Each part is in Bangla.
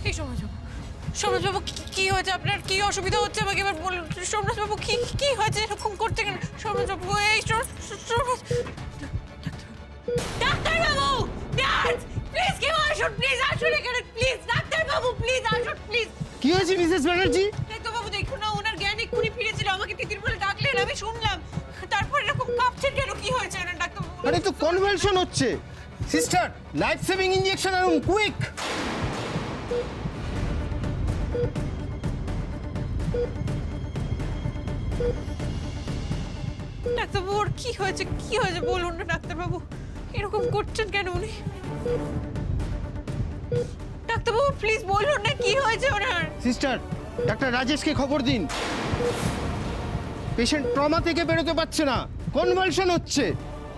এই সমাজবাবু, সমাজবাবু কি হয়েছে আপনার? কি অসুবিধা হচ্ছে আমাকে এবার বলুন। সমাজবাবু কি হয়েছে? এরকম করতে কেন সমাজবাবু? এই ডাক্তারবাবু, ডাক্তার প্লিজ কেউ আসুন, প্লিজ আসুন এখানে, প্লিজ ডাক্তারবাবু প্লিজ আসুন প্লিজ। কি হয়েছে মিসেস ব্যানার্জি? এই তো বাবু দেখুন না, ওনার জ্ঞান এক্ষুনি ফিরেছিল, আমাকে তিতির বলে ডাকলেন, আমি শুনলাম। তারপর এরকম কাঁপছেন কেন? কি হয়েছে না ডাক্তারবাবু? আরে তো কনভালশন হচ্ছে। সিস্টার, লাইফ সেভিং ইনজেকশন আনুন, কুইক। ডাক্তারবাবু ওর কি হয়েছে? কি হয়েছে বলুন না ডাক্তারবাবু, এরকম করছেন কেন উনি? ডাক্তারবাবু প্লিজ বলুন না কি হয়েছে ওনার। সিস্টার, ডাক্তার রাজেশকে খবর দিন। পেশেন্ট ট্রমা থেকে বেরোতে পারছে না, কনভালশন হচ্ছে।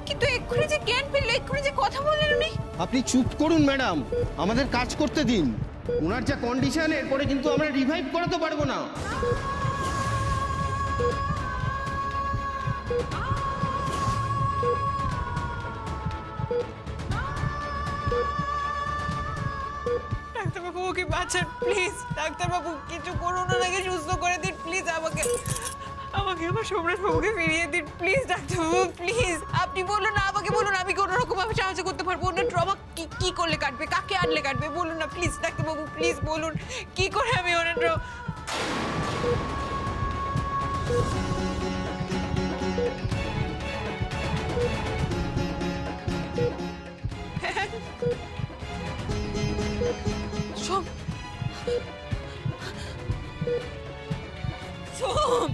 কিন্তু এক্ষুনি যে জ্ঞান ফিরলো, এক্ষুনি যে কথা বললেন উনি। আপনি চুপ করুন ম্যাডাম, আমাদের কাজ করতে দিন। ওনার যা কন্ডিশন, এরপরে কিন্তু আমরা রিভাইভ করাতে পারবো না। ডাক্তারবাবু ওকে বাঁচান প্লিজ। ডাক্তারবাবু কিছু করুন, ওনাকে সুস্থ করে দিন প্লিজ। আমাকে আমার সোমরাজ বাবুকে ফিরিয়ে দিন প্লিজ। ডাক্তারবাবু প্লিজ আপনি বলুন না, আমাকে বলুন, আমি কোনো রকম ভাবে সাহায্য করতে পারবো। ওনার ট্রমা কি করলে কাটবে, কাকে আনলে কাটবে বলুন না প্লিজ। ডাক্তারবাবু প্লিজ বলুন কি করে আমি ওনার সোম সোম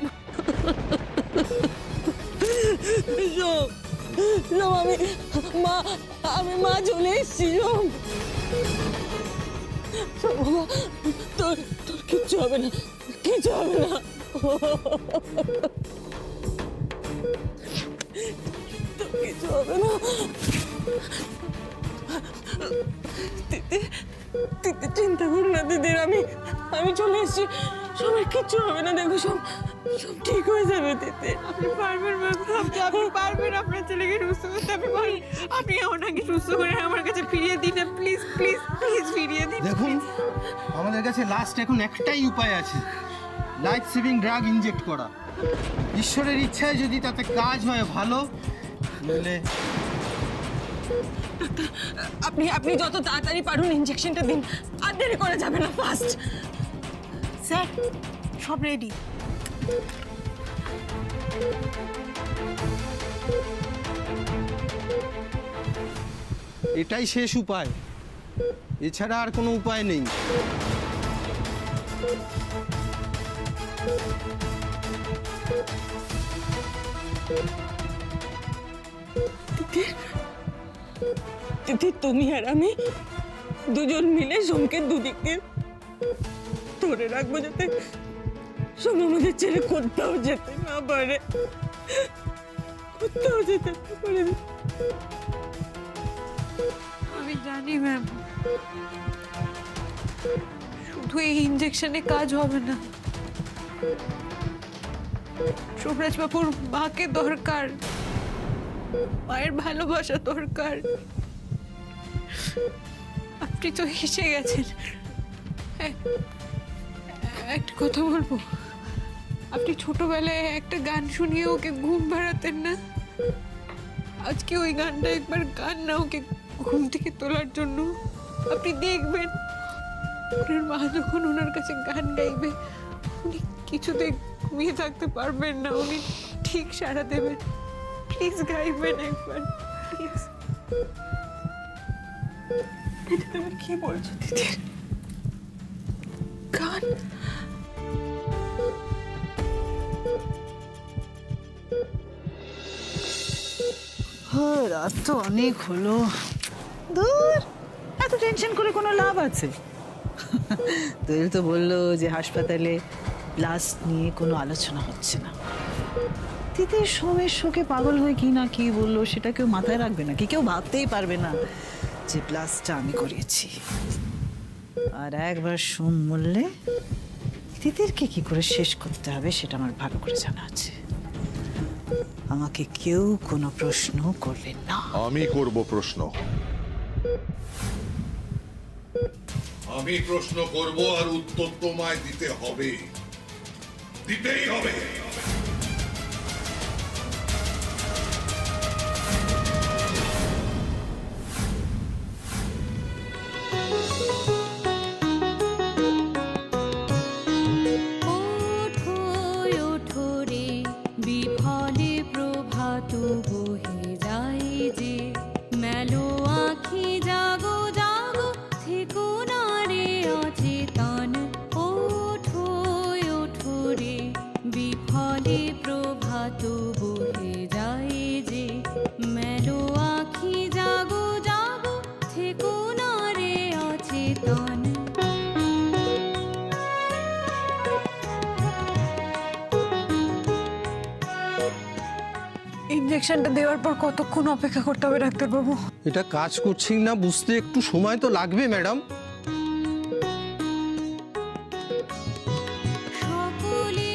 আমি মা চলে এসছি। তোর কিচ্ছু হবে না, কিচ্ছু হবে না। তোর কিচ্ছু হবে না। দিদি চিন্তা করো না দিদির, আমি চলে এসছি। সবার কিচ্ছু হবে না, দেখো সব ঠিক হয়ে যাবে দিদি। আপনি পারবেন ম্যাম, আপনি পারবেন আপনার ছেলেকে সুস্থ করতে। আপনি পারবেন, আপনি ওনাকে সুস্থ করে আমার কাছে ফিরিয়ে দিন প্লিজ প্লিজ প্লিজ, ফিরিয়ে দিন। দেখুন, আমাদের কাছে লাস্ট এখন একটাই উপায় আছে, লাইফ সেভিং ড্রাগ ইনজেক্ট করা। ঈশ্বরের ইচ্ছায় যদি তাতে কাজ হয় ভালো, নইলে আপনি যত তাড়াতাড়ি পারুন ইনজেকশনটা দিন, আর দেরি করে যাবে না, ফাস্ট। স্যার সব রেডি। এটাই শেষ উপায়, এছাড়া আর কোনো উপায় নেই। দিদি তুমি আর আমি দুজন মিলে সোমকে দুদিক দিয়ে ধরে রাখবো, যাতে সোম আমাদের ছেড়ে কোথাও যেতে না পারে, কোথাও যেতে না পারে। আমি জানি ম্যাম, শুধু এই ইনজেকশনে কাজ হবে না। সোমরাজ বাবুর মাকে দরকার, মায়ের ভালোবাসা দরকার। আপনি তো এসে গেছেন, একটা কথা বলবো। আপনি ছোটবেলায় একটা গান শুনিয়ে ওকে ঘুম পাড়াতেন না? আজকে ওই গানটা একবার গান না ওকে ঘুম থেকে তোলার জন্য। আপনি দেখবেন ওনার মা যখন ওনার কাছে গান গাইবে, উনি কিছুতেই ঘুমিয়ে থাকতে পারবেন না, উনি ঠিক সাড়া দেবেন। প্লিজ গাইবেন একবার প্লিজ। দিদি তুমি কি বলছো দিদি? গান রাত তো অনেক হলো। দূর, এত টেনশন করে কোনো লাভ আছে? তোর তো বললো যে হাসপাতালে ব্লাস্ট নিয়ে কোনো আলোচনা হচ্ছে না। তিতির সোমের শোকে পাগল হয়ে কি না কি বললো সেটা কেউ মাথায় রাখবে না, কি কেউ ভাবতেই পারবে না যে ব্লাস্টটা আমি করিয়েছি। আর একবার সোম মরলে তিতিরকে কি করে শেষ করতে হবে সেটা আমার ভালো করে জানা আছে। আমাকে কেউ কোনো প্রশ্ন করবেন না। আমি করব প্রশ্ন। আমি প্রশ্ন করব আর উত্তর তোমায় দিতে হবে, দিতেই হবে। ওঠো ওঠো রে বিফলে প্রভাত বহে যায় যে, মেলো আখি জাগো জাগো থেকো না রে অচেতন। ওঠো ওঠো রে বিফলে প্রভাত বহে যায় যে, মেলো আখি জাগো জাগো থেকো না রে অচেতন। ইনজেকশনটা দেওয়ার পর কতক্ষণ অপেক্ষা করতে হবে ডাক্তারবাবু? এটা কাজ করছি না বুঝতে একটু সময় তো লাগবে ম্যাডাম। সকলে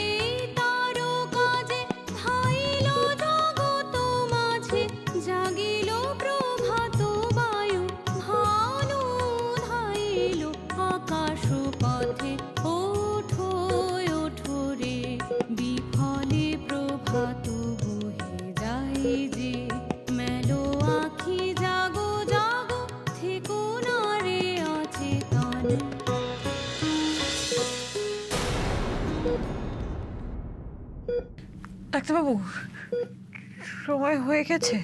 তারো কাজে ধাইল জগত মাঝে, জাগিল প্রভাত বায়ু ভানু ধাইল আকাশ পথে। ওঠো ওঠো রে বিফলে প্রভাত বহে যায় যে, মেলো আখি জাগো জাগো থেকো না রে অচেতন। ডাক্তারবাবু, সময় হয়ে গেছে।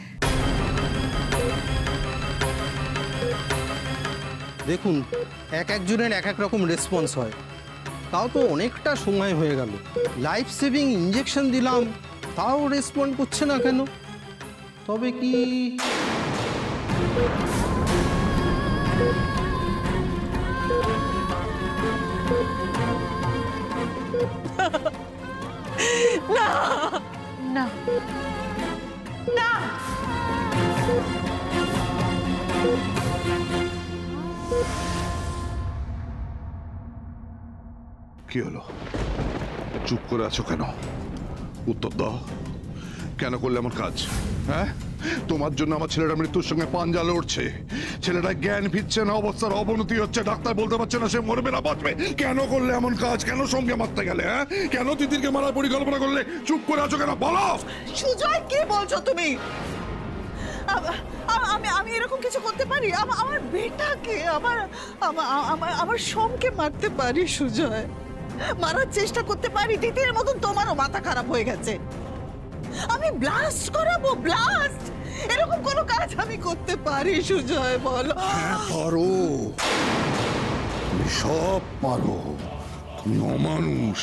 দেখুন, এক একজনের এক এক রকম রেসপন্স হয়, তাও তো অনেকটা সময় হয়ে গেল। লাইফ সেভিং ইঞ্জেকশন দিলাম, তাও রেসপন্ড করছে না কেন? তবে কি না, কি হলো? চুপ করে আছো কেন? উত্তর দাও। কেন করলে এমন কাজ? হ্যাঁ, তোমার জন্য আমার ছেলেটা মৃত্যুর সঙ্গে পাঞ্জা লড়ছে। ছেলেটা জ্ঞান ফিরছে না, অবস্থার অবনতি হচ্ছে, ডাক্তার বলতে পারছে না সে মরবে না বাঁচবে। কেন করলে এমন কাজ? কেন সঙ্গে মারতে গেলে? হ্যাঁ, কেন তিতিরকে মারার পরিকল্পনা করলে? চুপ করে আছো কেন? বলো। সুজয়, কি বলছো তুমি? আমি এরকম কিছু করতে পারি? আমার বেটাকে, আমার সোমকে মারতে পারি সুজয়, মারার চেষ্টা করতে পারি। তিতির মতন তোমারও মাথা খারাপ হয়ে গেছে। আমি ব্লাস্ট করাবো? ব্লাস্ট? এরকম কোনো কাজ আমি করতে পারি সুজয়? বলো। হ্যাঁ পারো, তুমি সব পারো। তুমি অমানুষ।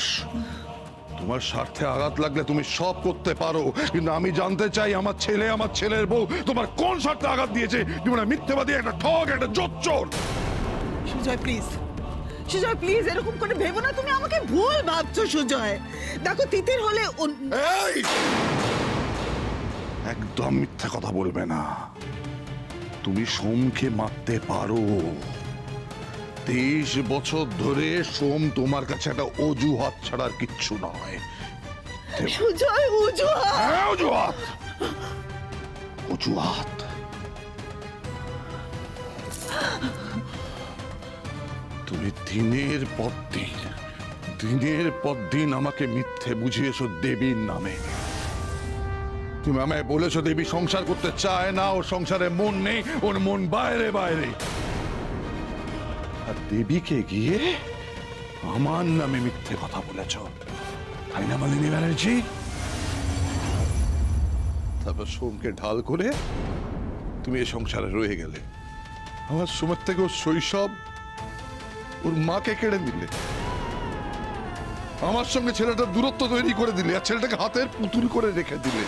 তোমার স্বার্থে আঘাত লাগলে তুমি সব করতে পারো, কিন্তু আমি জানতে চাই আমার ছেলে, আমার ছেলের বউ তোমার কোন স্বার্থে আঘাত দিয়েছে? তুমি না মিথ্যেবাদী, একটা ঠগ, একটা জোচ্চোর। সুজয় প্লিজ, সুজয় প্লিজ, এরকম করে ভেবো না। তুমি আমাকে ভুল ভাবছো সুজয়। দেখো, তিতির হলে এই, একদম মিথ্যে কথা বলবে না। তুমি সোমকে মারতে পারো। 23 বছর ধরে সোম তোমার কাছে একটা অজুহাত ছাড়ার কিচ্ছু নয়। সুজয় অজুহাত? হ্যাঁ, অজুহাত, অজুহাত। তুমি দিনের পর দিন আমাকে মিথ্যে বুঝিয়েছো দেবীর নামে। তুমি আমায় বলেছো দেবী সংসার করতে চায় না, ওর সংসারে মন নেই, ওর মন বাইরে বাইরে। আর দেবীকে গিয়ে আমার নামে মিথ্যে কথা বলেছ, তাই না মালিনী ব্যানার্জি? তারপর সোমকে ঢাল করে তুমি এই সংসারে রয়ে গেলে। আমার সময় থেকে ওর শৈশব, ওর মাকে কেড়ে দিলে। আমার সঙ্গে ছেলেটার দূরত্ব তৈরি করে দিলে, আর ছেলেটাকে হাতের পুতুল করে রেখে দিলে।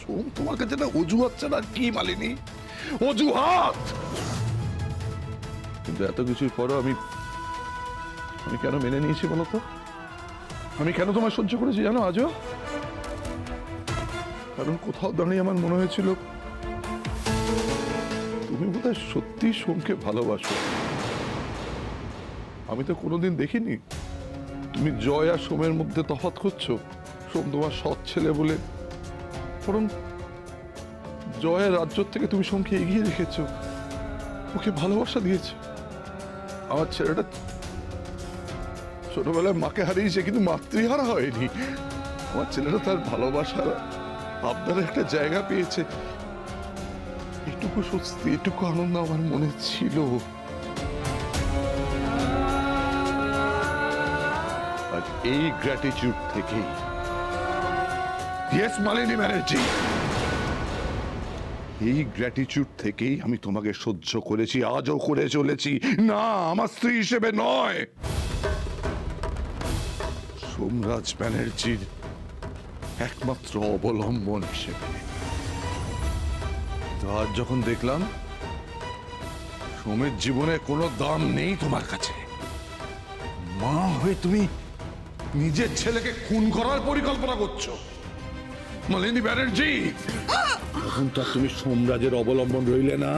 সোম তোমার কাছে না অজুহাত ছাড়া কি মালিনী? অজুহাত। কিন্তু এত কিছুর পরও আমি কেন মেনে নিয়েছি বলো তো? আমি কেন তোমায় সহ্য করেছি জানো আজও? কারণ কোথাও দাঁড়িয়ে আমার মনে হয়েছিল তুমি বোধহয় সত্যি সোমকে ভালোবাসো। আমি তো কোনোদিন দেখিনি তুমি জয় আর সোমের মধ্যে তফাৎ করছো। সোম তোমার সৎ ছেলে বলে, বরং জয়ের রাজ্য থেকে তুমি সোমকে এগিয়ে রেখেছো, ওকে ভালোবাসা দিয়েছো। আমার ছেলেটা ছোটবেলায় মাকে হারিয়েছে, কিন্তু মাতৃহারা হয়নি। আমার ছেলেটা তার ভালোবাসার আপনার একটা জায়গা পেয়েছে। এটুকু স্বস্তি, এটুকু আনন্দ আমার মনে ছিল। আর এই গ্র্যাটিটিউড থেকেই, ইয়েস মালিনী ব্যানার্জি, এই গ্র্যাটিটিউড থেকেই আমি তোমাকে সহ্য করেছি, আজও করে চলেছি। না, আমার স্ত্রী হিসেবে নয়, সোমরাজ ব্যানার্জির একমাত্র অবলম্বন হিসেবে। আজ যখন দেখলাম সোমের জীবনে কোনো দাম নেই তোমার কাছে, মা হয়ে তুমি নিজের ছেলেকে খুন করার পরিকল্পনা করছো মালিনী ব্যানার্জি। এখন তো তুমি সোমরাজের অবলম্বন রইলে না।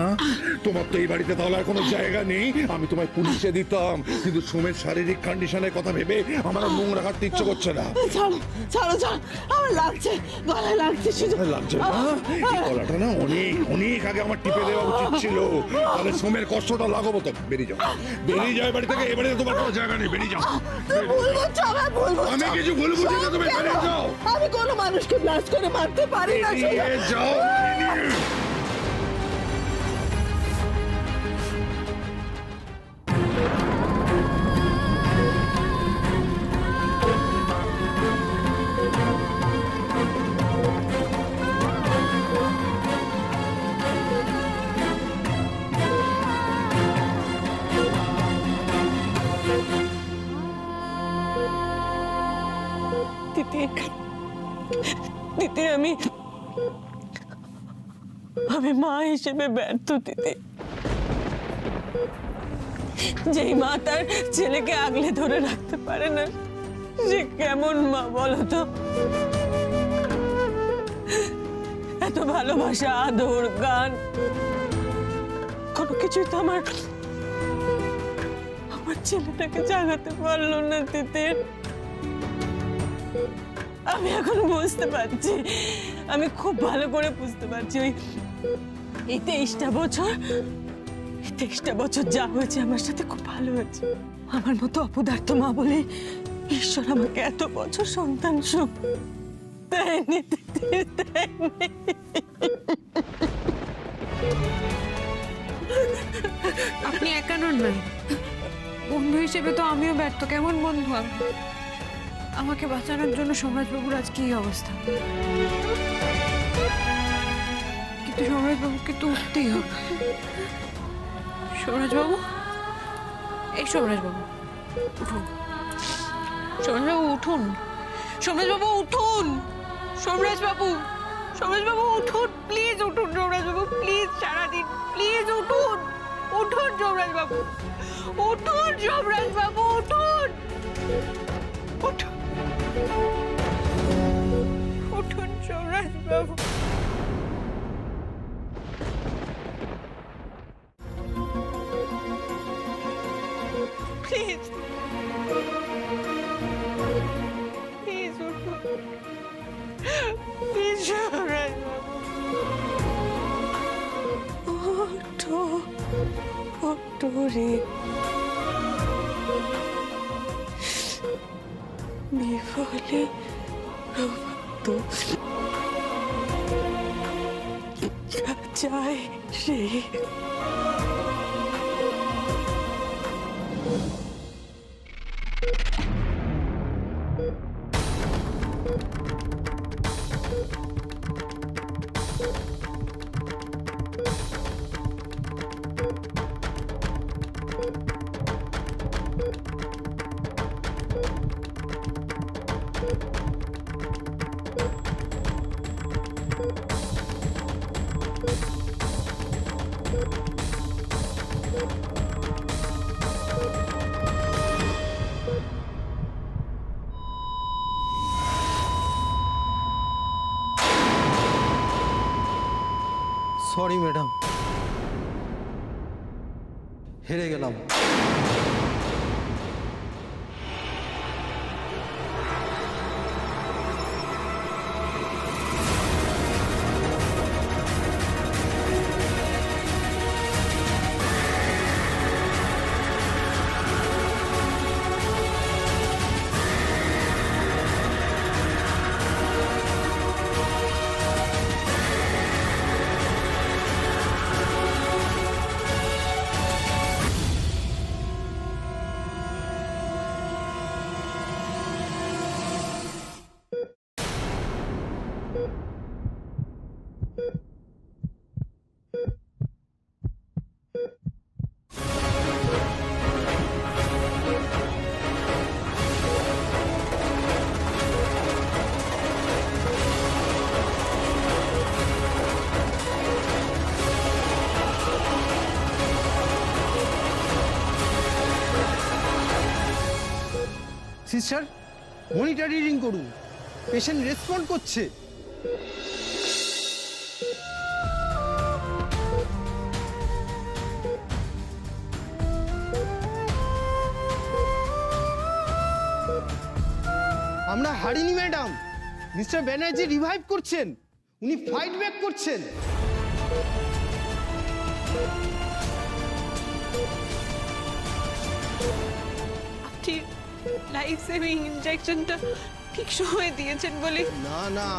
তোমার তো এই বাড়িতে তাহলে আর কোনো জায়গা নেই। আমি তোমায় পুলিশে দিতাম, কিন্তু সোমের শারীরিক কন্ডিশনের কথা ভেবে আমার আর মুখ রাখার ইচ্ছে করছে না। ছাড়ো ছাড়ো ছাড়ো, আমার লাগছে, গলায় লাগছে শুধু। লাগছে না? এই গলাটা না অনেক অনেক আগে আমার টিপে দেওয়া উচিত ছিল, তাহলে সোমের কষ্টটা লাগাবো। তো বেরিয়ে যাও, বেরিয়ে যাও বাড়ি থেকে। এবারে তোমার কোনো জায়গা নেই, বেরিয়ে যাও। আমি কিছু বলবো না, তুমি বেরিয়ে যাও। আমি কোনো মানুষকে ব্লাস্ট করে মারতে পারি না। বেরিয়ে যাও। দিদি, আমি মা হিসেবে ব্যর্থ দিদি। যেই মা তার ছেলেকে আগলে ধরে রাখতে পারে না, সে কেমন মা বলো তো? এত ভালোবাসা, আদর, গান, কোনো কিছুই তো আমার ছেলেটাকে জাগাতে পারলো না দিদি। আমি এখন বুঝতে পারছি, আমি খুব ভালো করে বুঝতে পারছি। এই 23টা বছর যা হয়েছে আমার সাথে খুব ভালো হয়েছে। আমার মতো অপদার্থ মা বলে ঈশ্বর আমাকে এত বছর সন্তান সুখ দেয়নি, দেয়নি। আপনি একা নন না, বন্ধু হিসেবে তো আমিও ব্যর্থ। কেমন বন্ধু আমি? আমাকে বাঁচানোর জন্য সোমরাজবাবুর আজকে এই অবস্থা, কিন্তু সোমরাজবাবুকে তো উঠতেই হবে। সোমরাজবাবু, এই সোমরাজবাবু উঠুন। সোমরাজবাবু উঠুন। সোমরাজবাবু উঠুন। সোমরাজবাবু উঠুন, প্লিজ উঠুন। সোমরাজবাবু প্লিজ, সারাদিন প্লিজ উঠুন। উঠুন সোমরাজবাবু, উঠুন সোমরাজবাবু, উঠুন। উঠুন, উঠুন সোমরাজবাবু। প্লিজ, প্লিজ উঠুন, প্লিজ সোমরাজবাবু। ওঠো, ওঠো রে। বিফলে প্রভাত যায় রে। সরি ম্যাডাম, হেরে গেলাম। সিস্টার মনিটর রিডিং করুন, পেশেন্ট রেসপন্ড করছে। আমরা হারিনি ম্যাডাম, মিস্টার ব্যানার্জি রিভাইভ করছেন, উনি ফাইট ব্যাক করছেন। আপনি লাইফ সেভিং ইনজেকশনটা ঠিক সময় দিয়েছেন বলে। না না,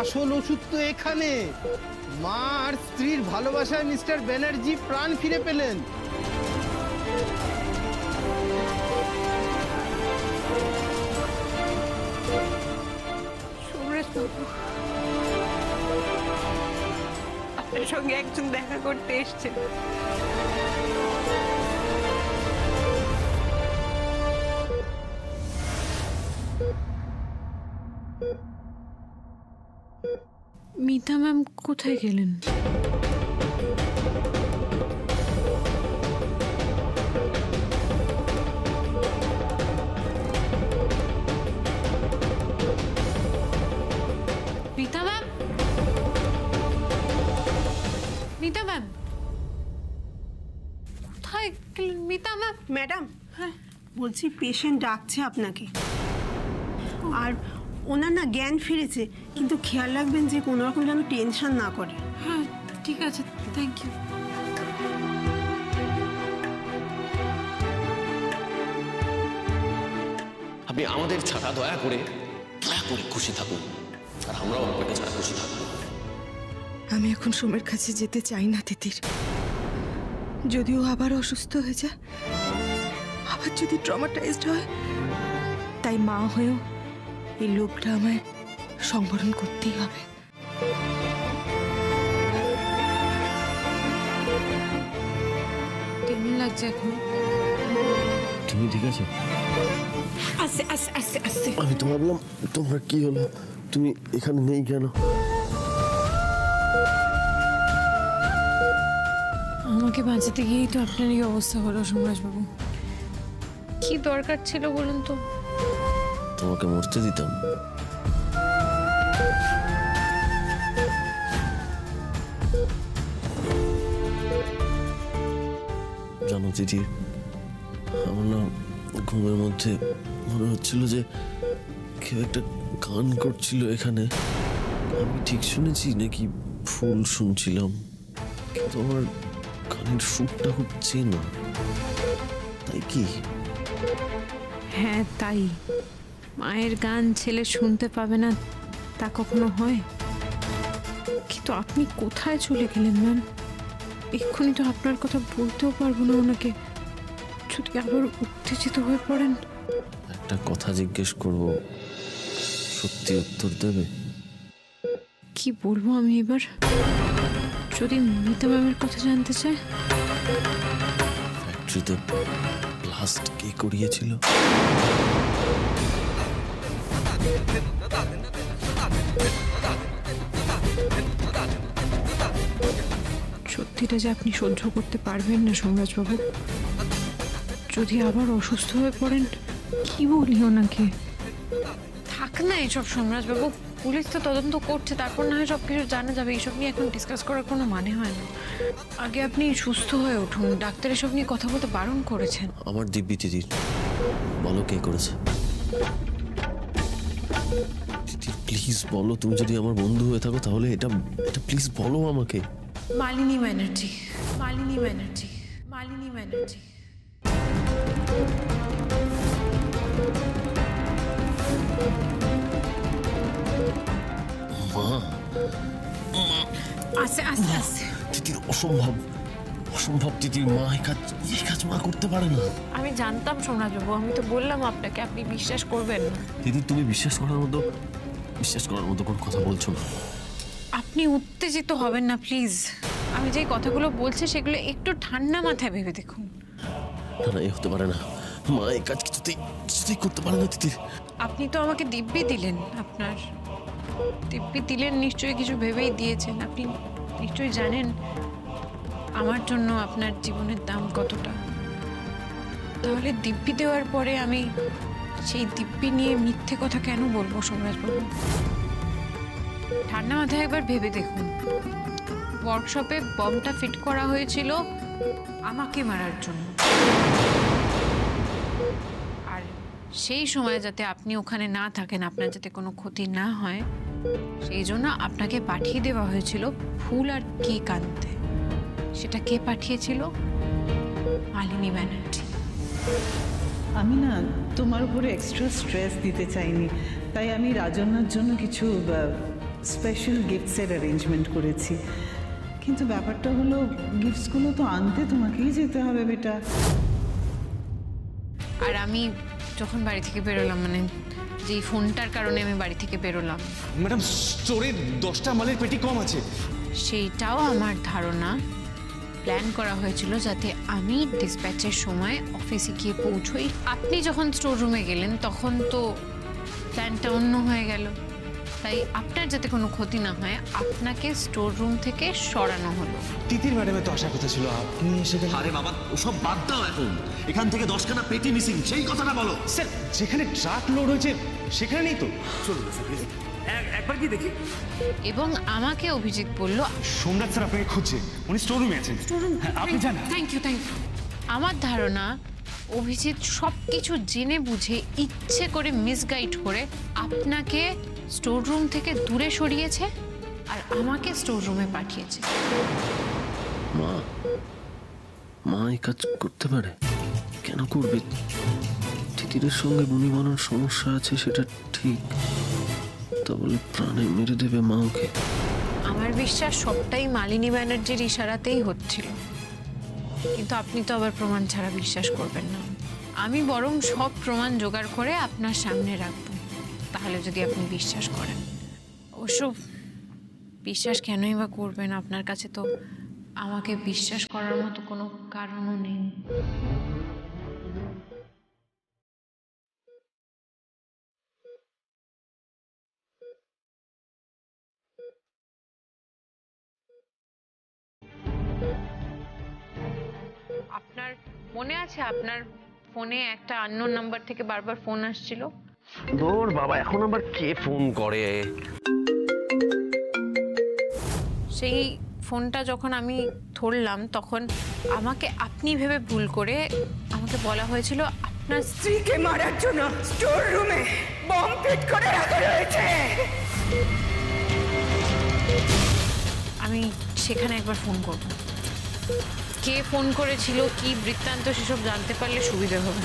আসল ওষুধ তো এখানে। মা আর স্ত্রীর ভালোবাসায় মিস্টার ব্যানার্জি প্রাণ ফিরে পেলেন। সোমরাজবাবু, আপনার সঙ্গে একজন দেখা করতে এসছে। মিতা ম্যাম কোথায় গেলেন? মিতা ম্যাম, মিতা ম্যাম কোথায় গেলেন? মিতা ম্যাম। ম্যাডাম, হ্যাঁ বলছি পেশেন্ট ডাকছে আপনাকে। আর ওনার না জ্ঞান ফিরেছে, কিন্তু খেয়াল রাখবেন যে কোনো রকম যেন টেনশন না করে। হ্যাঁ ঠিক আছে, থ্যাংক ইউ। আপনি আমাদের ছাড়া দয়া করে খুশি থাকুন, আর আমরাও আপনাকে ছাড়া খুশি থাকবো। আমি এখন সোমের কাছে যেতে চাই না তিতির। যদিও আবার অসুস্থ হয়ে যায়, আবার যদি ট্রমাটাইজড হয়, তাই মা হয়েও এই লোকটা আমায় সংবরণ করতেই হবে। কেমন লাগছে এখন? তুমি ঠিক আছো? আস্তে আস্তে আস্তে আস্তে। আমি তো ভাবলাম তোমার কি হলো, তুমি এখানে নেই কেন? আমাকে বাঁচাতে গিয়েই তো আপনার এই অবস্থা হলো সোমরাজবাবু। কি দরকার ছিল বলুন তো? তোমাকে মরতে দিতাম? জানো দিদি, আমার না ঘুমের মধ্যে মনে হচ্ছিল যে কেউ একটা গান করছিল এখানে। আমি ঠিক শুনেছি নাকি ভুল শুনছিলাম, কিন্তু আমার গানের সুরটা খুব চেনা। তাই কি? হ্যাঁ তাই। মায়ের গান ছেলে শুনতে পাবে না তা কখনো হয়? কিন্তু আপনি কোথায় চলে গেলেন ম্যাম? এক্ষুনি তো আপনার কথা বলতেও পারবো না ওনাকে, যদি আবার উত্তেজিত হয়ে পড়েন। একটা কথা জিজ্ঞেস করব, সত্যি উত্তর দেবে? কি বলবো আমি এবার? যদি মিতা ম্যামের কথা জানতে চায়? ফ্যাক্টরিতে ব্লাস্ট কে করিয়েছিল? সত্যিটা যে আপনি সহ্য করতে পারবেন না সোমরাজবাবু। যদি আবার অসুস্থ হয়ে পড়েন, কি বলি ওনাকে? থাক না এইসব সোমরাজবাবু, পুলিশ তো তদন্ত করছে, তারপর না হয় সব কিছু জানা যাবে। এইসব নিয়ে এখন ডিসকাস করার কোনো মানে হয় না। আগে আপনি সুস্থ হয়ে উঠুন। ডাক্তার এসব নিয়ে কথা বলতে বারণ করেছেন। আমার দিব্যি দিদির, বলো কে করেছে? দিদি প্লিজ বলো, তুমি যদি আমার বন্ধু হয়ে থাকো তাহলে এটা প্লিজ বলো আমাকে। মালিনী ব্যানার্জি, মালিনী ব্যানার্জি, মালিনী ব্যানার্জি। মা, আস্তে আস্তে আস্তে। দিদির অসম্ভব, অসম্ভব। দিদির মা এই কাজ মা করতে পারে না। আমি জানতাম সোমরাজবাবু, আমি তো বললাম আপনাকে, আপনি বিশ্বাস করবেন না। দিদি তুমি বিশ্বাস করার মতো কোনো কথা বলছো না। আপনি উত্তেজিত হবেন না প্লিজ। আমি যে কথাগুলো বলছি সেগুলো একটু ঠান্ডা মাথায় ভেবে দেখুন। না, এই হতে পারে না। মা এই কাজ কিছুতেই করতে পারে না দিদির। আপনি তো আমাকে দিব্যি দিলেন, আপনার দিব্যি দিলেন, নিশ্চয়ই কিছু ভেবেই দিয়েছেন। আপনি নিশ্চয়ই জানেন আমার জন্য আপনার জীবনের দাম কতটা। তাহলে দিব্যি দেওয়ার পরে আমি সেই দিব্যি নিয়ে মিথ্যে কথা কেন বলবো সোমরাজবাবু? ঠান্ডা মাথায় একবার ভেবে দেখুন, ওয়ার্কশপে বমটা ফিট করা হয়েছিল আমাকে মারার জন্য, আর সেই সময় যাতে আপনি ওখানে না থাকেন, আপনার যাতে কোনো ক্ষতি না হয়, সেই জন্য আপনাকে পাঠিয়ে দেওয়া হয়েছিল ফুল আর কেক আনতে। সেটা কে পাঠিয়েছিল? মালিনী ব্যানার্জি। আমি না তোমার উপরে এক্সট্রা স্ট্রেস দিতে চাইনি, তাই আমি রাজন্যার জন্য কিছু স্পেশাল গিফটসের অ্যারেঞ্জমেন্ট করেছি। কিন্তু ব্যাপারটা হলো, গিফটসগুলো তো আনতে তোমাকেই যেতে হবে বেটা। আর আমি যখন বাড়ি থেকে বেরোলাম, মানে যেই ফোনটার কারণে আমি বাড়ি থেকে বেরোলাম, ম্যাডাম স্টোরে 10টা মালের পেটি কম আছে। সেইটাও আমার ধারণা প্ল্যান করা হয়েছিল যাতে আমি ডিসপ্যাচের সময় অফিসে গিয়ে পৌঁছই। আপনি যখন স্টোর রুমে গেলেন তখন তো প্ল্যানটা অন্য হয়ে গেল, তাই আপনার যাতে কোনো ক্ষতি না হয় আপনাকে স্টোর রুম থেকে সরানো হলো। তিতির ম্যাডামের তো আসার কথা ছিল, আপনি এসে গেলেন। আরে বাবা, ওসব বাদ দাও এখন। এখান থেকে 10খানা পেটি মিসিং, সেই কথাটা বলো। স্যার, যেখানে ট্রাক লোড হয়েছে সেখানে নেই তো। চলুন স্যার, প্লিজ একবার কি দেখি। এবং আমাকে অভিজিৎ বলল, সোমনাথ স্যার আপনাকে খুঁজছে, উনি স্টোর রুমে আছেন। আপনি জানেন। Thank you. আমার ধারণা অভিজিৎ সব কিছু জেনে বুঝে ইচ্ছে করে মিসগাইড করে আপনাকে স্টোর রুম থেকে দূরে সরিয়েছে আর আমাকে স্টোর রুমে পাঠিয়েছে। মা এই কাজ করতে পারে? কেন করবে? তিতিরের সঙ্গে বনিবনার সমস্যা আছে, সেটা ঠিক, তা বলে প্রাণে মেরে দেবে মা ওকে? আমার বিশ্বাস সবটাই মালিনী ব্যানার্জির ইশারাতেই হচ্ছিল, কিন্তু আপনি তো আবার প্রমাণ ছাড়া বিশ্বাস করবেন না। আমি বরং সব প্রমাণ জোগাড় করে আপনার সামনে রাখবো, তাহলে যদি আপনি বিশ্বাস করেন। অবশ্য বিশ্বাস কেনই বা করবেন, আপনার কাছে তো আমাকে বিশ্বাস করার মতো কোনো কারণও নেই। আপনার মনে আছে আপনার ফোনে একটা আননোন নাম্বার থেকে বারবার ফোন আসছিল? দূর বাবা, এখন আবার কে ফোন করে? সেই ফোনটা যখন আমি ধরলাম তখন আমাকে আপনি ভেবে ভুল করে আমাকে বলা হয়েছিল আপনার স্ত্রীকে মারার জন্য স্টোর রুমে বম ফিট করে রাখা রয়েছে। আমি সেখানে একবার ফোন করব। কে ফোন করেছিল, কি বৃত্তান্ত, সেসব জানতে পারলে সুবিধা হবে।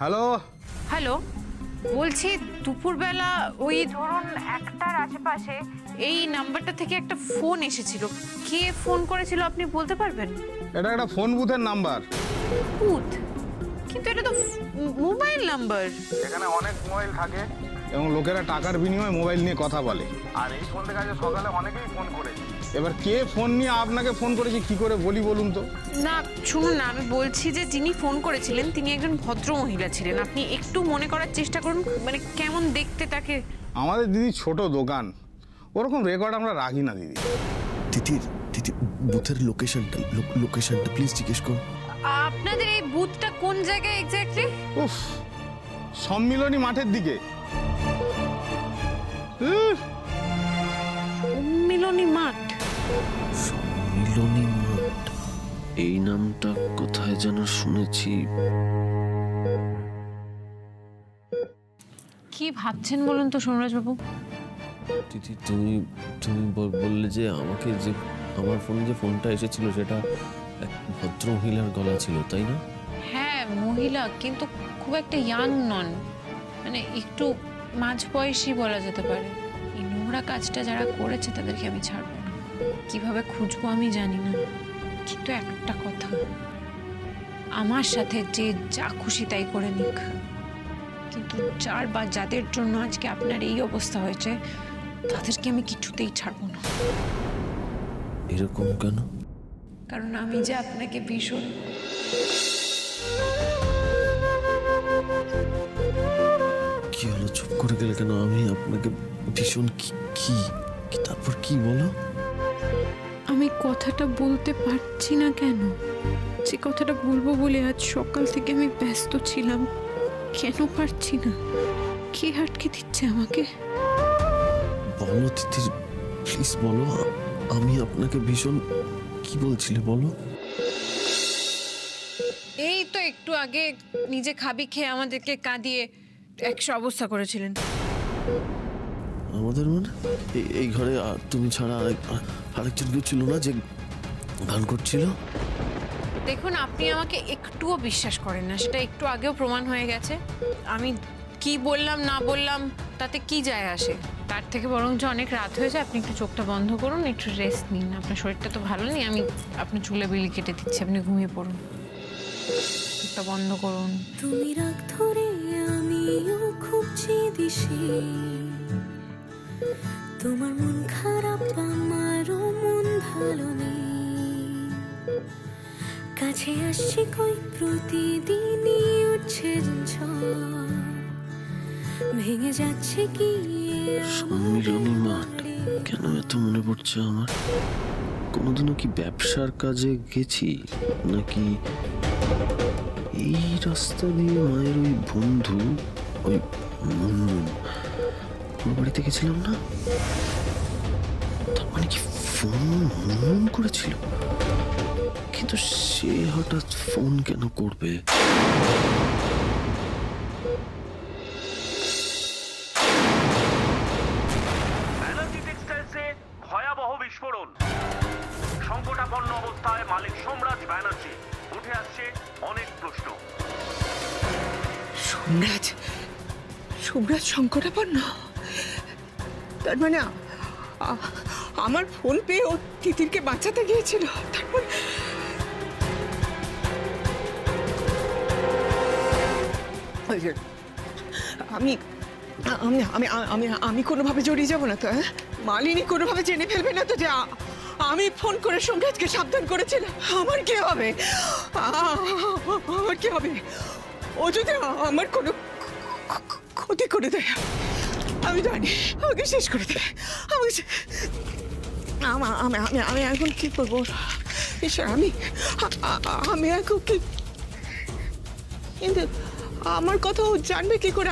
হ্যালো হ্যালো, বলছি দুপুরবেলা ওই ধরুন 1টার আশেপাশে এই নাম্বারটা থেকে একটা ফোন এসেছিল। কে ফোন করেছিল আপনি বলতে পারবেন? এটা একটা ফোন বুথের নাম্বার। বুথ? কিন্তু এটা তো মোবাইল নাম্বার। এখানে অনেক মোবাইল থাকে এবং লোকেরা টাকার বিনিময়ে মোবাইল নিয়ে কথা বলে। আর এই ফোন থেকে আজ সকালে অনেকেই ফোন করেছে। এবার কে ফোন নিয়ে আপনাকে ফোন করেছে কি করে বলি বলুন তো? না শুনুন না, আমি বলছি যে যিনি ফোন করেছিলেন তিনি একজন ভদ্র মহিলা ছিলেন। আপনি একটু মনে করার চেষ্টা করুন, মানে কেমন দেখতে তাকে। আমাদের দিদি ছোট দোকান, ওরকম রেকর্ড আমরা রাখি না দিদি। তিতির বুথের লোকেশনটা প্লিজ জিজ্ঞেস করো। আপনাদের এই বুথটা কোন জায়গায় এক্স্যাক্টলি? উফ, সম্মিলনী মাঠের দিকে। মিলনী মাঠ? মিলনী মাঠ, এই নামটা কোথায় যেন শুনেছি। কি ভাবছেন বলুন তো সোমরাজবাবু? তিথি, তুমি বললে যে আমাকে যে আমার ফোনে যে ফোনটা এসেছিল সেটা এক ভদ্র মহিলার গলা ছিল, তাই না? হ্যাঁ মহিলা, কিন্তু খুব একটা ইয়াং নন, মানে একটু মাঝবয়সী বলা যেতে পারে। এই নোংরা কাজটা যারা করেছে তাদেরকে আমি ছাড়বো না। কিভাবে খুঁজবো আমি জানি না, কিন্তু একটা কথা, আমার সাথে যে যা খুশি তাই করে নিক, কিন্তু যার বা যাদের জন্য আজকে আপনার এই অবস্থা হয়েছে তাদেরকে আমি কিছুতেই ছাড়বো না। এরকম কেন? কারণ আমি যে আপনাকে ভীষণ কি হলো, চুপ করে গেলে কেন? আমি আপনাকে ভীষণ কি তারপর কি বলো? আমি কথাটা বলতে পারছি না কেন? যে কথাটা বলবো বলে আজ সকাল থেকে আমি ব্যস্ত ছিলাম, কেন পারছি না? কে আটকে দিচ্ছে আমাকে? বলো তিতির, প্লিজ বলো। আমি আপনাকে ভীষণ কি বলছিলে বলো। এই তো একটু আগে নিজে খাবি খেয়ে আমাদেরকে কাঁদিয়ে একশো অবস্থা করেছিলেন। আমাদের মানে এই ঘরে তুমি ছাড়া আরেকজন কেউ ছিল না যে গান করছিল? দেখুন, আপনি আমাকে একটুও বিশ্বাস করেন না, সেটা একটু আগেও প্রমাণ হয়ে গেছে। আমি কি বললাম না বললাম তাতে কি যায় আসে? তার থেকে বরং যে অনেক রাত হয়েছে, আপনি একটু চোখটা বন্ধ করুন, একটু রেস্ট নিন। আপনার শরীরটা তো ভালো নেই, আমি আপনার চুলে বিলি কেটে দিচ্ছি, আপনি ঘুমিয়ে পড়ুন। চোখটা বন্ধ করুন। তুমি রাগ ধরে আমিও খুঁজছি দিশে, তোমার মন খারাপ আমারও মন ভালো নেই, কাছে আসছি কই প্রতিদিনই উঠছে ঝড়, ভেঙে যাচ্ছে কি সম্মিলনী মাঠ কেন এত মনে পড়ছে আমার? কোনোদিনও কি ব্যবসার কাজে গেছি নাকি এই রাস্তা দিয়ে মায়ের ওই বন্ধু ওই মুনমুন ওর বাড়িতে গেছিলাম না? তার মানে কি ফোন মুনমুন করেছিল? কিন্তু সে হঠাৎ ফোন কেন করবে? ভয়াবহ বিস্ফোরণ, সংকটাপন্ন অবস্থায় মালিক সোমরাজ ব্যানার্জি। উঠে আসছে অনেক প্রশ্ন। সোমরাজ সোমরাজ সংকটাপন্ন? তার মানে আমার ফোন পেয়ে ও তিতিরকে বাঁচাতে গিয়েছিল? তারপর আমি আমি আমি আমি আমি কোনোভাবে জড়িয়ে যাব না তো? মালিনী কোনোভাবে জেনে ফেলবে না তো যে আমি ফোন করে সোমরাজকে সাবধান করেছিলাম? আমার কি হবে? আমার কি হবে? ও যদি আমার কোনো ক্ষতি করে দেয়, আমি জানি আমাকে শেষ করে দেবে। আমাকে আমি আমি আমি এখন কি করবো ঈশ্বর? আমি এখন কি? কিন্তু আমার কথা ও জানবে কি করে?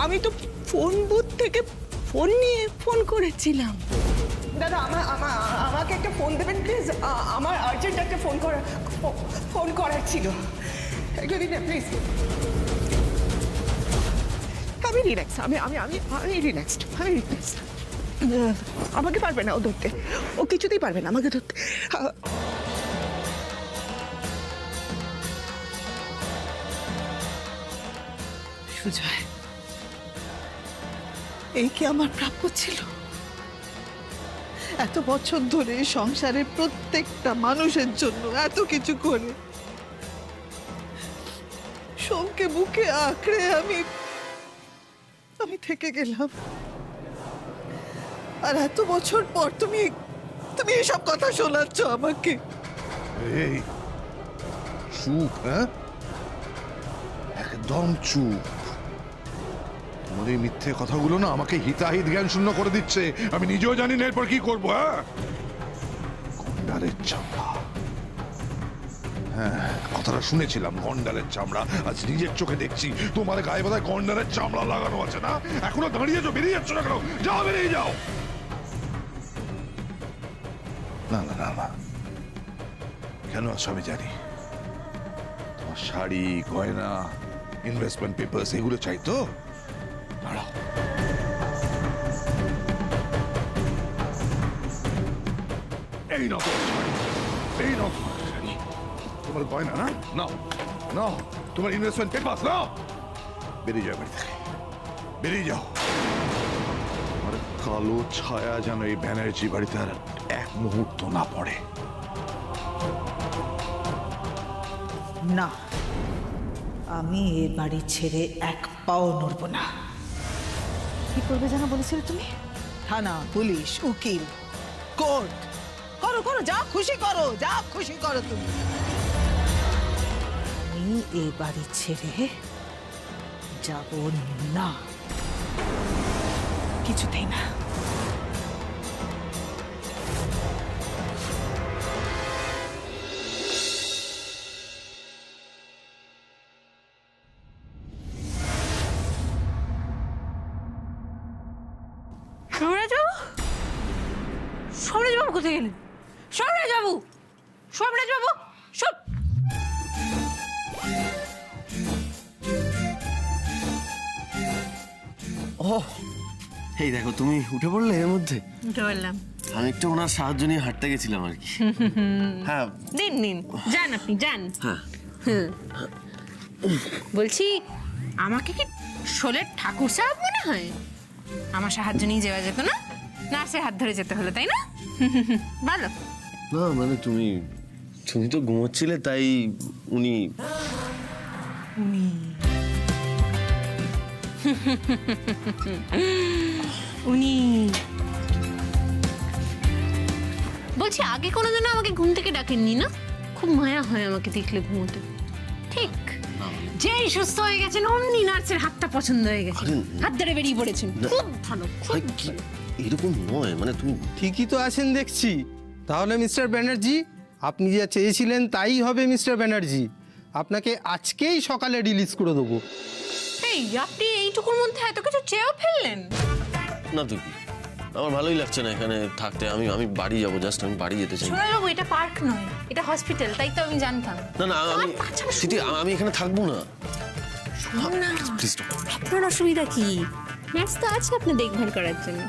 আমি তো ফোন বুথ থেকে ফোন নিয়ে ফোন করেছিলাম। দাদা আমাকে একটা ফোন দেবেন প্লিজ, আমার আর্জেন্ট একটা ফোন করার ছিল। একটু দিন প্লিজ। আমি রিল্যাক্স, আমি রিল্যাক্সড, আমি রিল্যাক্সড। আমাকে পারবে না ও ধরতে, ও কিছুতেই পারবে না আমাকে ধরতে। সুজয়, এই কি আমার প্রাপ্য ছিল? এত বছর ধরে সংসারের প্রত্যেকটা মানুষের জন্য এত কিছু করে সোমকে বুকে আঁকড়ে আমি থেকে গেলাম, আর এত বছর পর তুমি এসব কথা শোনাচ্ছ আমাকে? এই চুপ, হ্যাঁ, একদম চুপ। তোমার এই মিথ্যে কথাগুলো না আমাকে হিতাহিত জ্ঞান শূন্য করে দিচ্ছে। আমি নিজেও জানি না এরপর কি করবো। হ্যাঁ, গন্ডারের চামড়া, হ্যাঁ কথাটা শুনেছিলাম, গন্ডারের চামড়া। আজ নিজের চোখে দেখছি তোমার গায়ে বোধহয় গন্ডারের চামড়া লাগানো আছে। না এখনো দাঁড়িয়েছো? বেরিয়ে যাচ্ছ না কেন? যাও, বেরিয়ে যাও। না না না না, কেন আছো আমি জানি। তোমার শাড়ি, গয়না, ইনভেস্টমেন্ট পেপারস এগুলো চাই তো? দাঁড়াও, এই নাও তোমার শাড়ি, এই নাও তোমার শাড়ি, তোমার গয়না, না নাও নাও, তোমার ইনভেস্টমেন্ট পেপারস নাও। বেরিয়ে যাও বাড়ি থেকে, বেরিয়ে যাও। আমার কালো ছায়া যেন এই ব্যানার্জি বাড়িতে আর এক মুহূর্ত না পড়ে। না, আমি এ বাড়ি ছেড়ে এক পাও নড়ব না। কি করবে জানা বলেছিলে তুমি? থানা, পুলিশ, উকিল, কোর্ট, করো করো, যা খুশি করো, যা খুশি করো তুমি। আমি এ বাড়ি ছেড়ে যাব না, কিছুতেই না। সোমরাজবাবু, সোমরাজবাবু কোথায় গেলেন? সোমরাজবাবু, সোমরাজবাবু, ও এই দেখো, তুমি উঠে পড়লে এর মধ্যে। উঠে বললাম। আমি একটু ওনার সাহায্য নিয়ে হাঁটতে গেছিলাম আর কি। হ্যাঁ নিন নিন, যান আপনি যান। হ্যাঁ, বলছি, আমাকে কি শোলের ঠাকুর সাহেব মনে হয়? আমার সাহায্য নিয়ে যাওয়া যেত না? নার্সের হাত ধরে যেতে হলো, তাই না? ভালো। না মানে তুমি তো ঘুমোচ্ছিলে, তাই উনি উনি বলছি, আগে কোনোদিনও আমাকে ঘুম থেকে ডাকেননি না? খুব মায়া হয় আমাকে দেখলে ঘুমোতে। ঠিক যেই সুস্থ হয়ে গেছেন অমনি নার্সের হাতটা পছন্দ হয়ে গেছে, হাত ধরে বেরিয়ে পড়েছেন। খুব ভালো, খুব ভালো। এরকম নয়, মানে তুমি ঠিকই তো আছেন দেখছি। তাহলে মিস্টার ব্যানার্জি, আপনি যা চেয়েছিলেন তাই হবে মিস্টার ব্যানার্জি। আপনাকে আজকেই সকালে রিলিজ করে দেবো। এই, আপনি এইটুকুর মধ্যে এত কিছু চেয়েও ফেললেন? না তো কি, আমার ভালোই লাগছে না এখানে থাকতে। আমি বাড়ি যাবো, জাস্ট আমি বাড়ি যেতে চাই। সোনাবাবু, এটা পার্ক নয়, এটা হসপিটাল, তাই তো আমি জানতাম। না না, আমি এখানে থাকবো না। প্লিজ, আপনার অসুবিধা কি? নার্স তো আছে আপনার দেখভাল করার জন্য।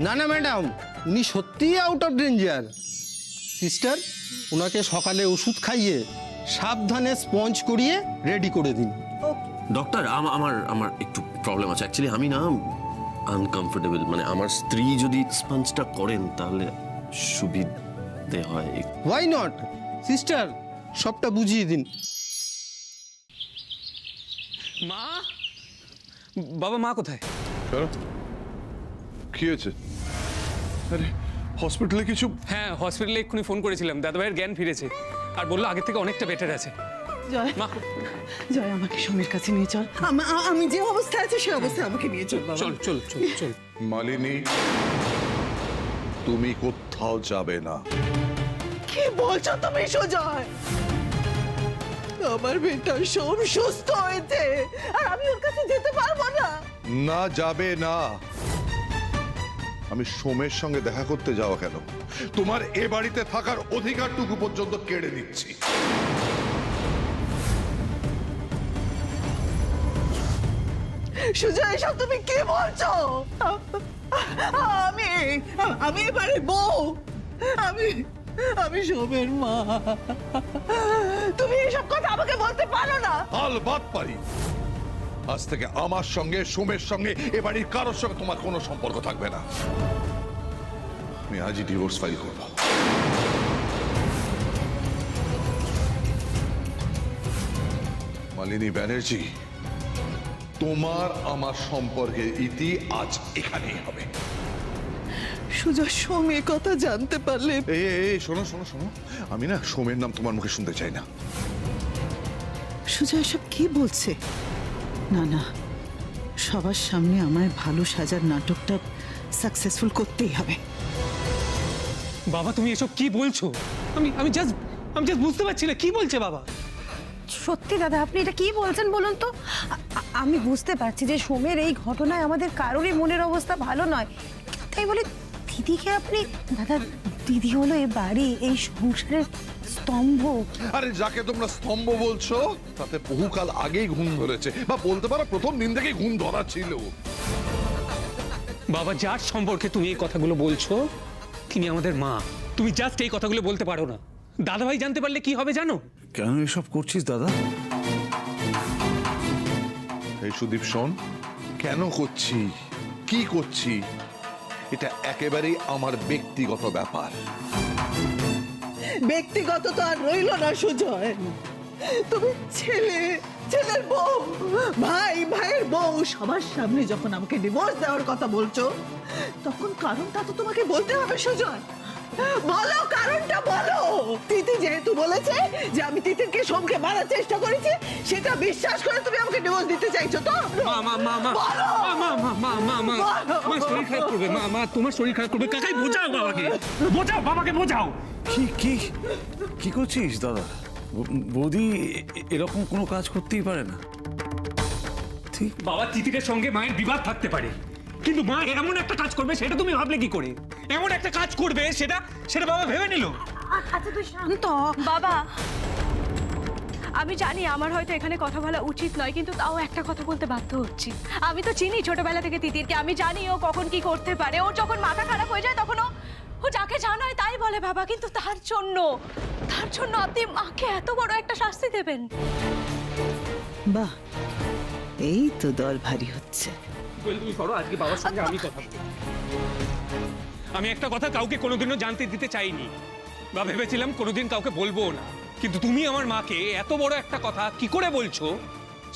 না না ম্যাডাম, উনি সত্যিই আউট অফ ডেঞ্জার। সিস্টার, ওনাকে সকালে ওষুধ খাইয়ে সাবধানে স্পঞ্জ করিয়ে রেডি করে দিন। ডক্টর, আমার একটু প্রবলেম আছে অ্যাকচুয়ালি। আমি না আনকমফোর্টেবল, মানে আমার স্ত্রী যদি স্পঞ্জটা করেন তাহলে সুবিধে হয়। হোয়াই নট সিস্টার, সবটা বুঝিয়ে দিন। মা, বাবা, মা কোথায়? কি হয়েছে? আরে হসপিটালে কিছু? হ্যাঁ, হসপিটালে এক্ষুনি ফোন করেছিলাম, দাদাভাইয়ের জ্ঞান ফিরেছে আর বললো আগের থেকে অনেকটা বেটার আছে। জয়, মা, জয়, আমাকে সমীর কাছে নিয়ে চল। আমি যে অবস্থায় আছি সেই অবস্থায় আমাকে নিয়ে চল বাবা। চল চল চল চল। মালিনী, তুমি কোথাও যাবে না। কি বলছো তুমি সুজয়? আমার বেটা সোম সুস্থ হয়েছে আর আমি ওর কাছে যেতে পারবো না? না, যাবে না। আমি সোমের সঙ্গে দেখা করতে যাওয়া কেন? তোমার এ বাড়িতে থাকার অধিকারটুকু পর্যন্ত কেড়ে নিচ্ছি। সুজয়, এসব তুমি কি বলছো? আমি এবারে বউ, আমি সোমের মা। তুমি এসব কথা আমাকে বলতে পারো না। আলবাত পারি। আজ থেকে আমার সঙ্গে, সোমের সঙ্গে, এ বাড়ির কারোর সঙ্গে তোমার কোনো সম্পর্ক থাকবে না। আমি আজই ডিভোর্স ফাইল করব। মালিনী ব্যানার্জি, তোমার আমার সম্পর্কের ইতি আজ এখানেই হবে। সুজয়, সোম এ কথা জানতে পারলে। এই শোনো শোনো শোনো, আমি না সোমের নাম তোমার মুখে শুনতে চাই না। সুজয় সব কি বলছে? না না, সবার সামনে আমায় ভালো সাজার নাটকটা সাকসেসফুল করতেই হবে। বাবা, তুমি এসব কি বলছো? আমি জাস্ট বুঝতে পারছি না কি বলছে বাবা। সত্যি দাদা, আপনি এটা কি বলছেন বলুন তো? আমি বুঝতে পারছি যে সোমের এই ঘটনায় আমাদের কারোরই মনের অবস্থা ভালো নয়, তাই বলে দিদিকে আপনি... দাদা, দিদি হলো এই বাড়ি, এই সংসারের স্তম্ভ। আরে যাকে তোমরা স্তম্ভ বলছো তাতে বহুকাল আগেই ঘুম ধরেছে, বা বলতে পারো প্রথম দিন থেকেই ঘুম ধরা ছিল। বাবা, যার সম্পর্কে তুমি এই কথাগুলো বলছো তিনি আমাদের মা। তুমি জাস্ট এই কথাগুলো বলতে পারো না। দাদাভাই জানতে পারলে কি হবে জানো? কেন এসব করছিস দাদা? এই সুদীপ, শোন, কেন করছি, কি করছি, এটা একেবারেই আমার ব্যক্তিগত ব্যাপার। ব্যক্তিগত তো আর রইল না সুজয়। তুমি ছেলের বউ, ভাইয়ের বউ, সবার সামনে যখন আমাকে ডিভোর্স দেওয়ার কথা বলছো, তখন কারণটা তো তোমাকে বলতে হবে সুজয়। বলো, কারণটা বলো। তিথি যেহেতু বলেছে যে আমি তিতিরকে সোমকে মারার চেষ্টা করেছি, সেটা বিশ্বাস করে তুমি আমাকে ডিভোর্স দিতে চাইছো তো? শরীর খারাপ করবে মা, তোমার শরীর খারাপ করবে। কাকাই বোঝাও বাবাকে, বাবাকে বোঝাও। কি করছিস দাদা? বৌদি এরকম কোনো কাজ করতেই পারে না। বাবা, তিতিরের সঙ্গে মায়ের বিবাদ থাকতে পারে, কিন্তু মা এমন একটা কাজ করবে সেটা তুমি ভাবলে কি করে? এমন একটা কাজ করবে সেটা বাবা ভেবে নিল? আচ্ছা তুই শান্ত বাবা, আমি জানি আমার হয়তো এখানে কথা বলা উচিত নয়, কিন্তু তাও একটা কথা বলতে বাধ্য হচ্ছি। আমি তো চিনি ছোটবেলা থেকে তিতিরকে, আমি জানি ও কখন কি করতে পারে। ওর যখন মাথা খারাপ হয়ে যায় তখন ও যাকে জানায় তাই বলে বাবা, কিন্তু তার জন্য আপনি মাকে এত বড় একটা শাস্তি দেবেন? বাহ, এই তো দল ভারী হচ্ছে। তুমি সরো, আজকে বাবার সঙ্গে আমি কথা বলবো। আমি একটা কথা কাউকে কোনোদিনও জানতে দিতে চাইনি বা ভেবেছিলাম কোনোদিন কাউকে বলবো না, কিন্তু তুমি আমার মাকে এত বড় একটা কথা কি করে বলছো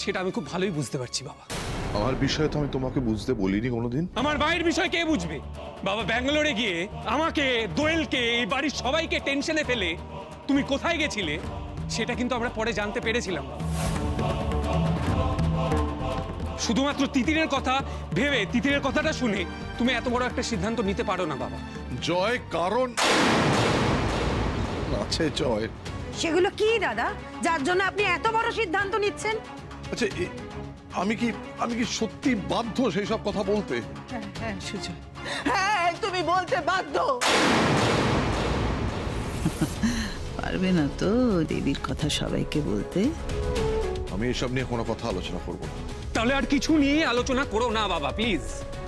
সেটা আমি খুব ভালোই বুঝতে পারছি বাবা। আমার বিষয়ে তো আমি তোমাকে বুঝতে বলিনি কোনোদিন। আমার ভাইয়ের বিষয় কে বুঝবে বাবা? ব্যাঙ্গালোরে গিয়ে আমাকে, দোয়েলকে, এই বাড়ির সবাইকে টেনশনে ফেলে তুমি কোথায় গেছিলে সেটা কিন্তু আমরা পরে জানতে পেরেছিলাম। শুধুমাত্র তিতিরের কথা ভেবে, তিতিরের কথাটা শুনে তুমি এত বড় একটা সিদ্ধান্ত নিতে পারো না বাবা। জয়, কারণ আছে জয়। সেগুলো কি দাদা, যার জন্য আপনি এত বড় সিদ্ধান্ত নিচ্ছেন? আচ্ছা, আমি কি সত্যি বাধ্য সেই সব কথা বলতে? হ্যাঁ সুজয়, হ্যাঁ তুমি বলতে বাধ্য। পারবে না তো দেবীর কথা সবাইকে বলতে? আমি এসব নিয়ে কোনো কথা আলোচনা করব না। তাহলে আর কিছু নিয়ে আলোচনা করো না বাবা, প্লিজ।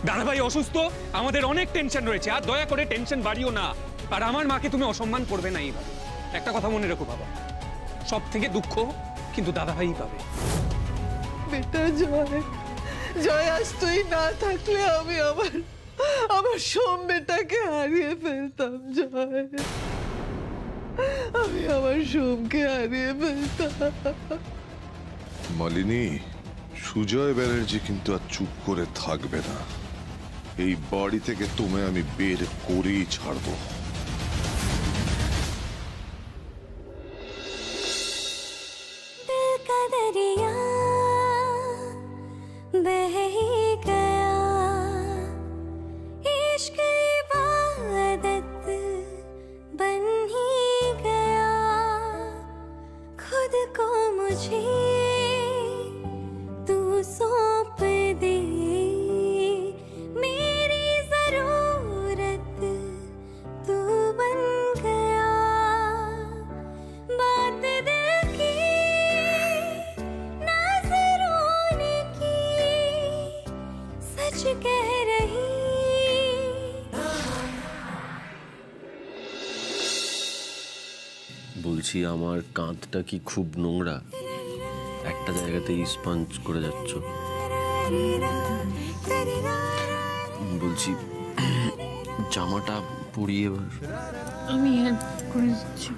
দাদাভাই অসুস্থ, আমাদের অনেক টেনশন রয়েছে, আর দয়া করে টেনশন বাড়িও না। আর আমার মাকে তুমি অসম্মান করবে না এইভাবে। একটা কথা মনে রেখো বাবা, সব থেকে দুঃখ কিন্তু দাদাভাই পাবে। বেটা জয়, আজ তুই না থাকলে আমি আমার সোম বেটাকে হারিয়ে ফেলতাম। জয়, আমি আমার সোমকে হারিয়ে ফেলতাম। মালিনী, সুজয় ব্যানার্জি কিন্তু আর চুপ করে থাকবে না। এই বাড়ি থেকে তোমায় আমি বের করেই ছাড়বো। दिल का दरिया बह ही गया, इश्क इबादत बन ही गया, खुद को मुझे तू सौंप दे, मेरी जरूरत तू बन गया, बात दिल की नजरों ने की, सच कह रही। বলছি, আমার কাঁধটা কি খুব নোংরা? একটা জায়গাতেই স্পঞ্জ করে যাচ্ছ। বলছি, জামাটা পরিয়ে এবার। আমি হেল্প করে দিচ্ছি।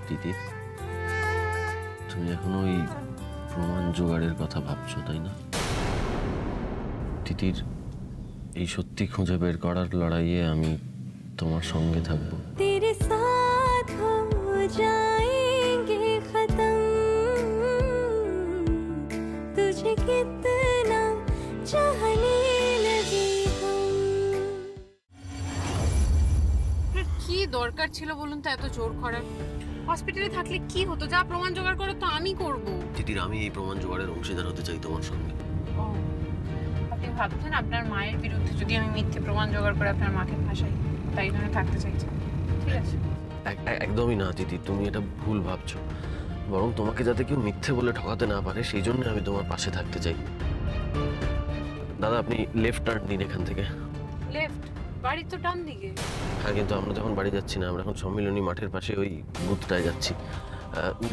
দিদি, তুমি এখন ওই প্রমাণ জোগাড়ের কথা ভাবছো, তাই না? তিতির এই সত্যি খুঁজে বের করার লড়াইয়ে আমি তোমার সঙ্গে থাকবো। तेरे साथ हो जाएंगे खत्म, तुझे कितना चाहने लगे हम। কি দরকার ছিল বলুন তো এত জোর করার? হসপিটালে থাকলে কি হতো? যা প্রমাণ জোগাড় করো তো আমি করব। তিতির, আমি এই প্রমাণ জোগাড়ের অংশীদার হতে চাই তোমার সঙ্গে। আপনি ভাবছেন আপনার মায়ের বিরুদ্ধে যদি আমি মিথ্যে প্রমাণ জোগাড় করে আপনার মাকে ফাঁসাই, তাই জন্য থাকতে চাইছি? ঠিক আছে। একদমই না দিদি, তুমি এটা ভুল ভাবছো। বরং তোমাকে যাতে কেউ মিথ্যে বলে ঠকাতে না পারে সেই জন্য আমি তোমার পাশে থাকতে চাই। দাদা, আপনি লেফট টার্ন নিন এখান থেকে। লেফট? বাড়ির তো ডান দিকে। হ্যাঁ, কিন্তু আমরা যখন বাড়ি যাচ্ছি না, আমরা এখন সম্মিলনী মাঠের পাশে ওই বুথটায় যাচ্ছি।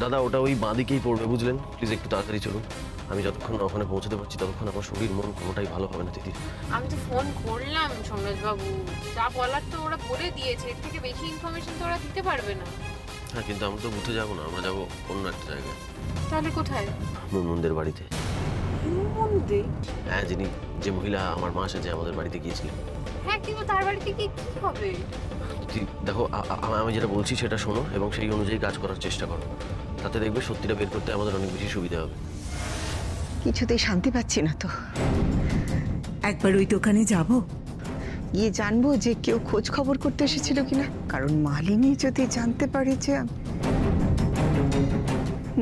দাদা, ওটা ওই বাঁ দিকেই পড়বে, বুঝলেন? প্লিজ একটু তাড়াতাড়ি চলুন। আমি যতক্ষণ না ওখানে পৌঁছতে পারছি ততক্ষণ আমার শরীর মন কোনোটাই ভালো হবে না দিদি। আমি তো ফোন করলাম সোমরাজ বাবু, যা বলার তো ওরা বলে দিয়েছে, এর থেকে বেশি ইনফরমেশন তো ওরা দিতে পারবে না। হ্যাঁ, কিন্তু আমরা তো বুথে যাবো না, আমরা যাবো অন্য একটা জায়গায়। তাহলে কোথায়? মুনমুনদের বাড়িতে। মন্দির? হ্যাঁ, যে মহিলা আমার মা সাথে আমাদের বাড়িতে গিয়েছিলেন। হ্যাঁ, কিন্তু তার বাড়িতে কি হবে? দেখো, আমি যেটা বলছি সেটা শোনো এবং সেই অনুযায়ী কাজ করার চেষ্টা করো। তাতে দেখবে সত্যিটা বের করতে আমাদের অনেক বেশি সুবিধা হবে। কিছুতেই শান্তি পাচ্ছি না তো। একবার ওই দোকানে যাব, গিয়ে জানবো যে কেউ খোঁজ খবর করতে এসেছিল কিনা, কারণ মালিনী যদি জানতে পারে যে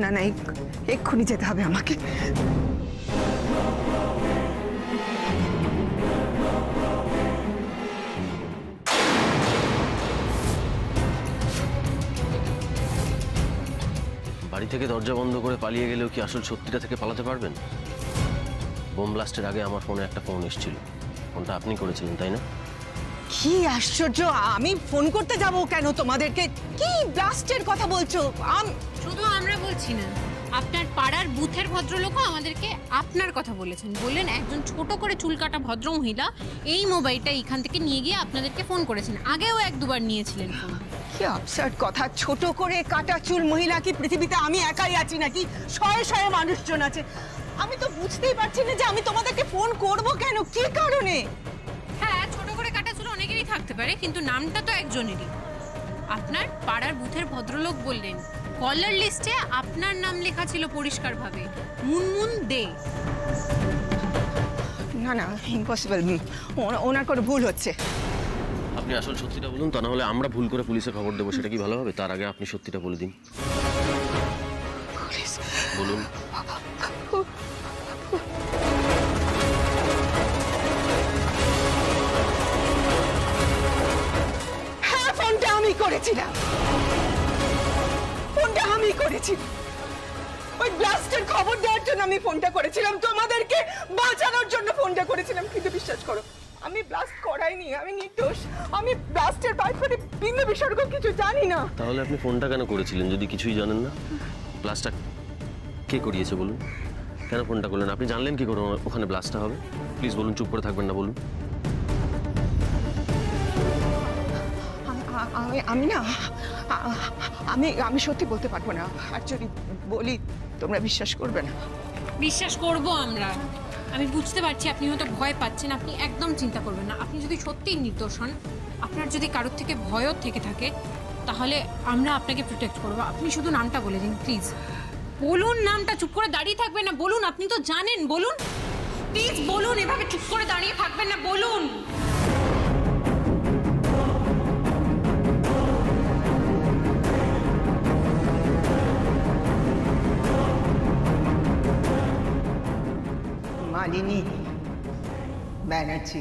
না না এক্ষুনি যেতে হবে আমাকে। বাড়ি থেকে দরজা বন্ধ করে পালিয়ে গেলেও কি আসল সত্যিটা থেকে পালাতে পারবেন? বোম ব্লাস্টের আগে আমার ফোনে একটা ফোন এসেছিল, ফোনটা আপনি করেছিলেন তাই না? কি আশ্চর্য, আমি ফোন করতে যাব কেন তোমাদেরকে? কি ব্লাস্টের কথা বলছো? শুধু আমরা বলছি না, আপনার পাড়ার বুথের ভদ্রলোকও আমাদেরকে আপনার কথা বলেছেন। বললেন একজন ছোট করে চুল কাটা ভদ্রমহিলা এই মোবাইলটা এখান থেকে নিয়ে গিয়ে আপনাদেরকে ফোন করেছেন। আগেও 1-2 বার নিয়েছিলেন ফোন। কি আবসার্ড কথা! ছোট করে কাটা চুল মহিলা কি পৃথিবীতে আমি একাই আছি নাকি? শয়ে শয়ে মানুষজন আছে। আমি তো বুঝতেই পারছি না যে আমি তোমাদেরকে ফোন করব কেন, কি কারণে? হ্যাঁ, ছোট করে কাটা চুল অনেকেরই থাকতে পারে, কিন্তু নামটা তো একজনেরই। আপনার পাড়ার বুথের ভদ্রলোক বললেন কলার লিস্টে আপনার নাম লেখা ছিল পরিষ্কারভাবে, মুনমুন দে। না না, ইম্পসিবল, ওনার কোনো ভুল হচ্ছে। আপনি আসল সত্যিটা বলুন, তা না হলে আমরা ভুল করে পুলিশে খবর দেবো, সেটা কি ভালো হবে? তার আগে আপনি সত্যিটা বলে দিন। বলুন। হ্যাঁ, ফোনটা আমি করেছিলাম, ফোনটা আমি করেছি। ওই ব্লাস্টের খবর দেওয়ার জন্য আমি ফোনটা করেছিলাম, তোমাদেরকে বাঁচানোর জন্য ফোনটা করেছিলাম। কিন্তু বিশ্বাস করো, আমি ব্লাস্ট করাইনি, আমি নির্দোষ। আমি ব্লাস্টের ব্যাপারে বিন্দু বিসর্গ কিছু জানি না। তাহলে আপনি ফোনটা কেন করেছিলেন যদি কিছুই জানেন না? ব্লাস্টটা কে করিয়েছে বলুন? কেন ফোনটা করলেন? আপনি জানলেন কি করে ওখানে ব্লাস্টটা হবে? প্লিজ বলুন, চুপ করে থাকবেন না, বলুন। আমি না, আমি সত্যি বলতে পারবো না। আর যদি বলি তোমরা বিশ্বাস করবে না। বিশ্বাস করব আমরা। আমি বুঝতে পারছি আপনি হয়তো ভয় পাচ্ছেন, আপনি একদম চিন্তা করবেন না। আপনি যদি সত্যিই নির্দোষ হন, আপনার যদি কারোর থেকে ভয়ও থেকে থাকে, তাহলে আমরা আপনাকে প্রোটেক্ট করব। আপনি শুধু নামটা বলে দিন প্লিজ। বলুন নামটা, চুপ করে দাঁড়িয়ে থাকবেন না, বলুন। আপনি তো জানেন, বলুন প্লিজ, বলুন। এভাবে চুপ করে দাঁড়িয়ে থাকবেন না, বলুন। মালিনী ব্যানার্জি।